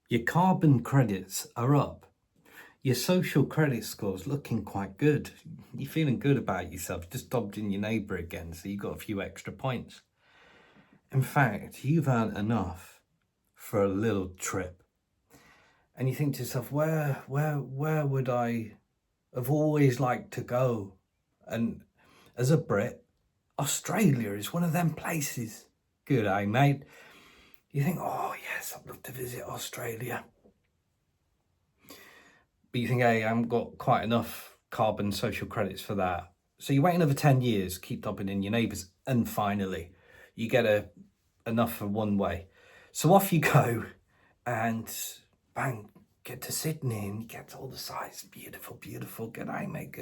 Your carbon credits are up. Your social credit score's looking quite good. You're feeling good about yourself. Just dobbed in your neighbour again, so you got a few extra points. In fact, you've earned enough for a little trip. And you think to yourself, where would I have always liked to go? And as a Brit, Australia is one of them places. Good, eh, mate? You think, oh yes, I'd love to visit Australia. But you think, hey, I haven't got quite enough carbon social credits for that. So you wait another 10 years, keep dobbing in your neighbours, and finally you get enough for one way. So off you go, and bang, get to Sydney, and you get all the sights. Beautiful, beautiful. Good day, mate.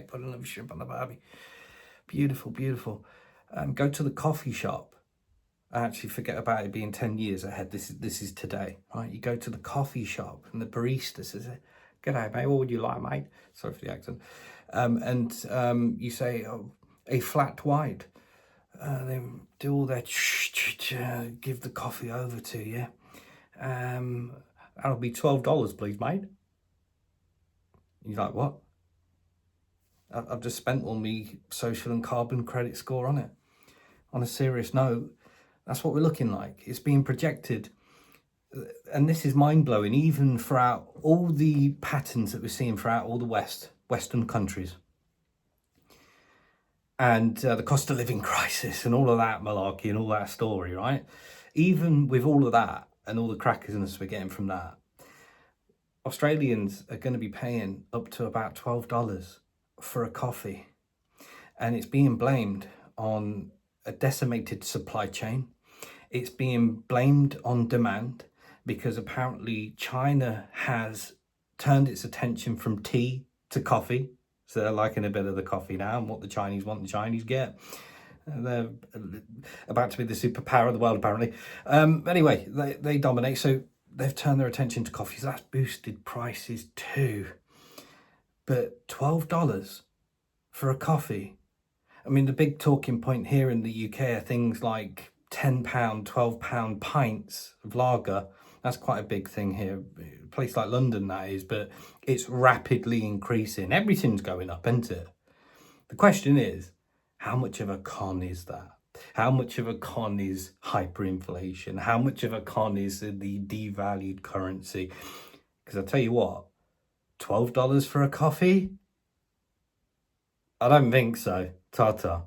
Put another shrimp on the barbie. Beautiful, beautiful. Go to the coffee shop. I actually forget about it being 10 years ahead. This is today, right? You go to the coffee shop, and the barista says, "G'day, mate. What would you like, mate?" Sorry for the accent. You say, "Oh, a flat white." They do all that, give the coffee over to you. That'll be $12, please, mate. You're like, what? I've just spent all my social and carbon credit score on it. On a serious note, that's what we're looking like. It's being projected. And this is mind-blowing, even throughout all the patterns that we're seeing throughout all the Western countries. And the cost of living crisis and all of that malarkey and all that story, right? Even with all of that and all the crackersness we're getting from that, Australians are going to be paying up to about $12 for a coffee. And it's being blamed on a decimated supply chain. It's being blamed on demand because apparently China has turned its attention from tea to coffee. So they're liking a bit of the coffee now, and what the Chinese want, the Chinese get. They're about to be the superpower of the world, apparently. Anyway, they dominate. So they've turned their attention to coffee. So that's boosted prices too. But $12 for a coffee. I mean, the big talking point here in the UK are things like £10, £12 pints of lager. That's quite a big thing here. A place like London, that is, but it's rapidly increasing. Everything's going up, isn't it? The question is, how much of a con is that? How much of a con is hyperinflation? How much of a con is the devalued currency? Because I'll tell you what, $12 for a coffee? I don't think so. Ta-ta.